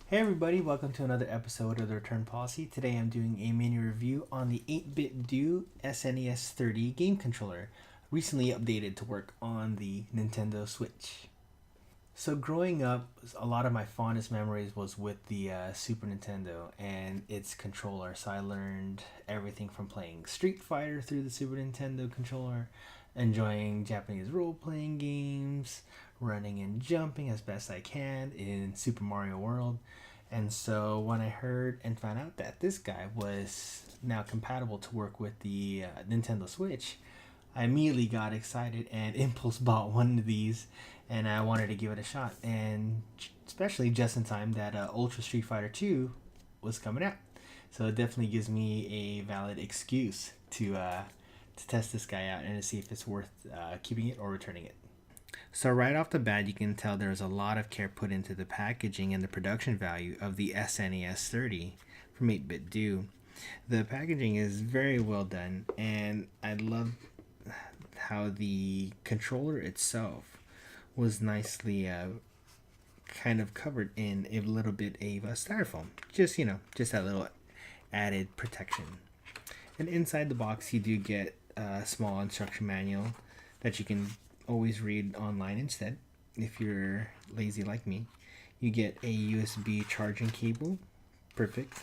Hey everybody, welcome to another episode of the Return Policy. Today I'm doing a mini review on the 8Bitdo SNES30 game controller, recently updated to work on the Nintendo Switch. So growing up, a lot of my fondest memories was with the Super Nintendo and its controller. So I learned everything from playing Street Fighter through the Super Nintendo controller, enjoying Japanese role-playing games, running and jumping as best I can in Super Mario World. And so when I heard and found out that this guy was now compatible to work with the Nintendo Switch, I immediately got excited and impulse bought one of these, and I wanted to give it a shot. And especially just in time that Ultra Street Fighter 2 was coming out, so it definitely gives me a valid excuse to test this guy out and to see if it's worth keeping it or returning it. So right off the bat, you can tell there's a lot of care put into the packaging and the production value of the SNES30 from 8Bitdo. The packaging is very well done, and I love how the controller itself was nicely kind of covered in a little bit of styrofoam. Just that little added protection. And inside the box, you do get a small instruction manual that you can always read online instead if you're lazy like me. You get a USB charging cable, perfect,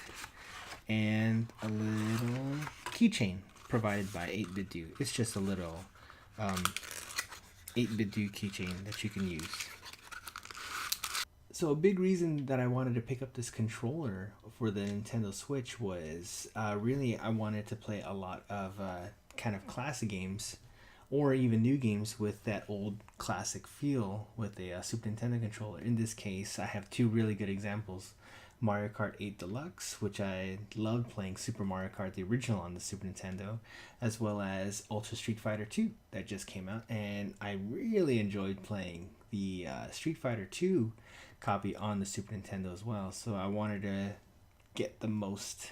and a little keychain provided by 8Bitdo. It's just a little 8Bitdo keychain that you can use. So a big reason that I wanted to pick up this controller for the Nintendo Switch was really I wanted to play a lot of kind of classic games or even new games with that old classic feel with a Super Nintendo controller. In this case, I have two really good examples. Mario Kart 8 Deluxe, which I loved playing Super Mario Kart, the original on the Super Nintendo, as well as Ultra Street Fighter 2 that just came out. And I really enjoyed playing the Street Fighter 2 copy on the Super Nintendo as well. So I wanted to get the most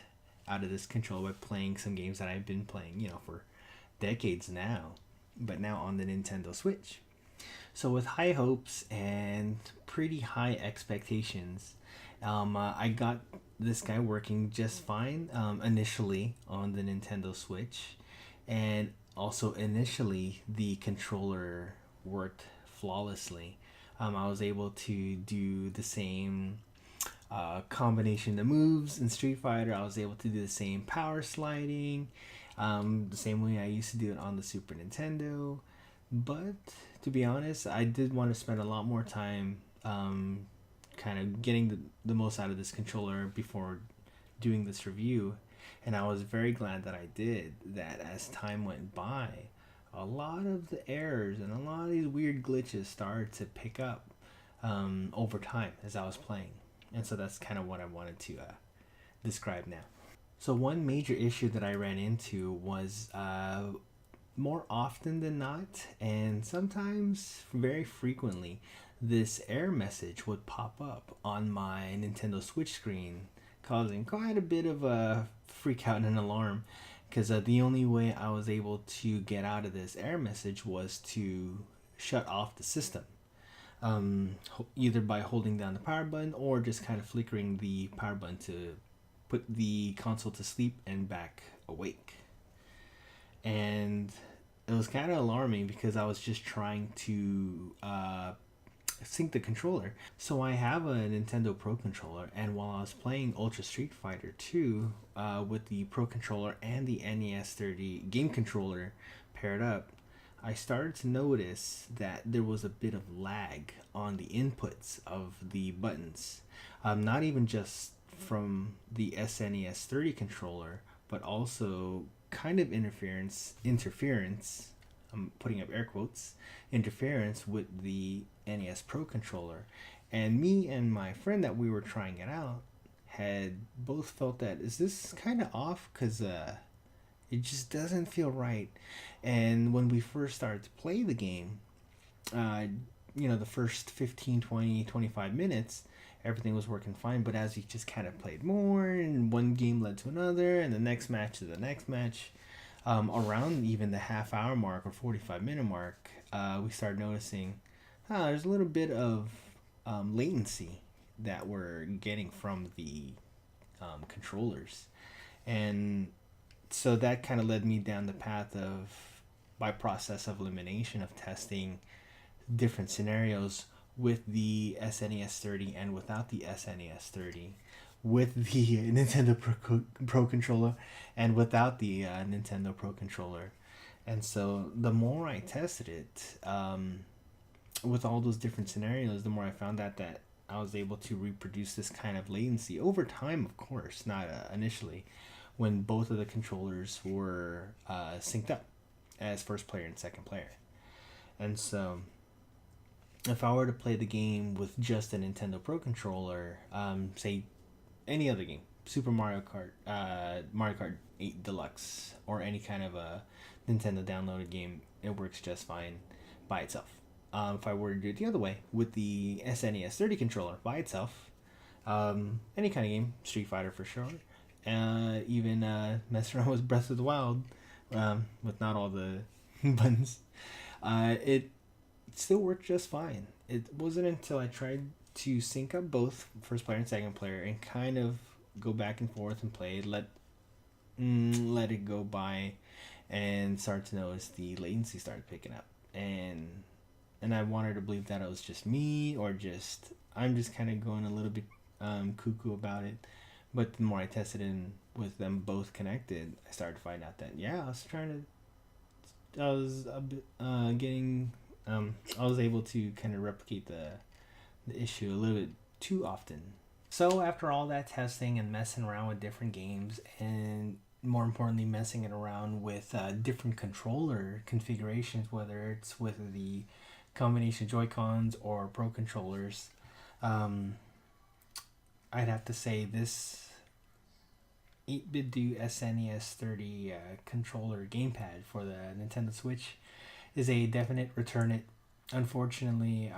out of this controller by playing some games that I've been playing, for decades now, but now on the Nintendo Switch. So with high hopes and pretty high expectations, I got this guy working just fine initially on the Nintendo Switch, and also initially the controller worked flawlessly. I was able to do the same combination of moves in Street Fighter. I was able to do the same power sliding, the same way I used to do it on the Super Nintendo. But to be honest, I did want to spend a lot more time kind of getting the most out of this controller before doing this review. And I was very glad that I did that. As time went by, a lot of the errors and a lot of these weird glitches started to pick up over time as I was playing. And so that's kind of what I wanted to describe now. So one major issue that I ran into was more often than not, and sometimes very frequently, this error message would pop up on my Nintendo Switch screen, causing quite a bit of a freak out and an alarm, because the only way I was able to get out of this error message was to shut off the system, either by holding down the power button or just kind of flickering the power button to put the console to sleep and back awake. And it was kind of alarming because I was just trying to sync the controller. So I have a Nintendo Pro controller, and while I was playing Ultra Street Fighter 2 with the Pro controller and the NES30 game controller paired up, I started to notice that there was a bit of lag on the inputs of the buttons. Not even just from the SNES30 controller, but also kind of interference, I'm putting up air quotes, interference with the NES Pro controller. And me and my friend that we were trying it out had both felt that, is this kind of off? Because it just doesn't feel right. And when we first started to play the game, the first 15, 20, 25 minutes, everything was working fine. But as we just kind of played more, and one game led to another, and the next match to the next match, around even the half-hour mark or 45-minute mark, we started noticing there's a little bit of latency that we're getting from the controllers. And so that kind of led me down the path of, by process of elimination, of testing different scenarios with the SNES30 and without the SNES30, with the Nintendo Pro Controller and without the Nintendo Pro Controller. And so the more I tested it, with all those different scenarios, the more I found out that I was able to reproduce this kind of latency over time, of course, not initially, when both of the controllers were synced up as first player and second player. And so if I were to play the game with just a Nintendo Pro Controller, say any other game, Super Mario Kart, Mario Kart 8 Deluxe, or any kind of a Nintendo downloaded game, it works just fine by itself. If I were to do it the other way, with the SNES30 controller by itself, any kind of game, Street Fighter for sure, even mess around with Breath of the Wild, with not all the buttons, it still worked just fine. It wasn't until I tried to sync up both first player and second player and kind of go back and forth and play, let it go by, and start to notice the latency started picking up. And I wanted to believe that it was just me, or just I'm just kind of going a little bit cuckoo about it. But the more I tested in with them both connected, I started to find out that I was able to kind of replicate the issue a little bit too often. So after all that testing and messing around with different games, and more importantly messing it around with different controller configurations, whether it's with the combination Joy-Cons or Pro controllers, I'd have to say this 8Bitdo SNES30 controller gamepad for the Nintendo Switch is a definite return it. Unfortunately,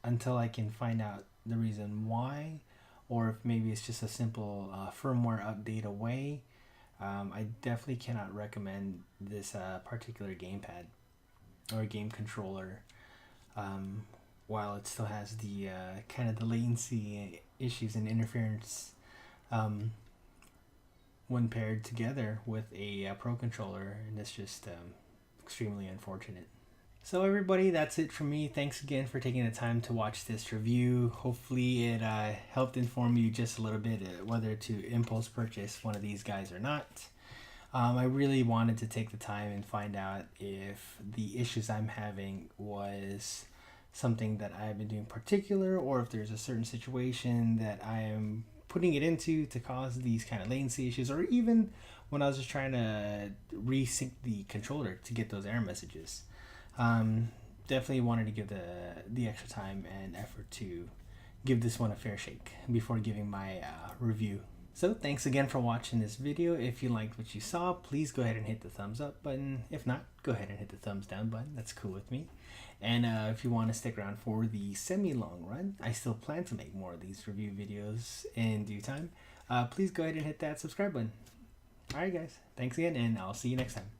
until I can find out the reason why, or if maybe it's just a simple firmware update away, I definitely cannot recommend this particular gamepad or game controller, while it still has the kind of the latency issues and interference when paired together with a Pro controller, and it's just extremely unfortunate. So everybody, that's it from me. Thanks again for taking the time to watch this review. Hopefully it helped inform you just a little bit whether to impulse purchase one of these guys or not. I really wanted to take the time and find out if the issues I'm having was something that I've been doing particular, or if there's a certain situation that I am putting it into to cause these kind of latency issues, or even when I was just trying to resync the controller to get those error messages. Definitely wanted to give the extra time and effort to give this one a fair shake before giving my review. So thanks again for watching this video. If you liked what you saw, please go ahead and hit the thumbs up button. If not, go ahead and hit the thumbs down button. That's cool with me. And if you want to stick around for the semi-long run, I still plan to make more of these review videos in due time. Please go ahead and hit that subscribe button. Alright guys, thanks again, and I'll see you next time.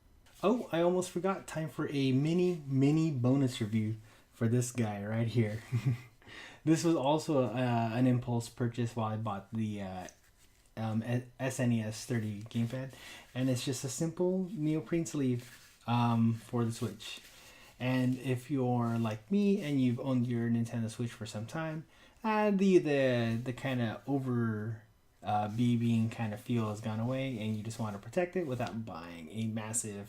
Oh, I almost forgot, time for a mini bonus review for this guy right here. This was also an impulse purchase while I bought the SNES30 gamepad, and it's just a simple neoprene sleeve for the Switch. And if you're like me and you've owned your Nintendo Switch for some time, the kind of over BBing kind of feel has gone away, and you just want to protect it without buying a massive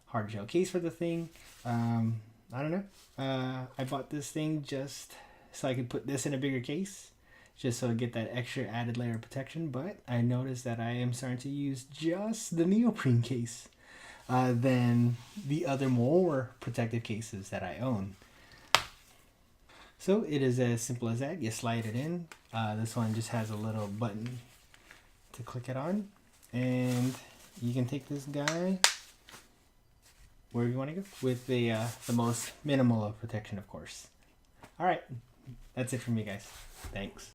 hard shell case for the thing. I don't know. I bought this thing just so I could put this in a bigger case, just so I get that extra added layer of protection. But I noticed that I am starting to use just the neoprene case than the other more protective cases that I own. So it is as simple as that. You slide it in. This one just has a little button to click it on, and you can take this guy wherever you want to go with the most minimal of protection, of course. All right, that's it from me, guys. Thanks.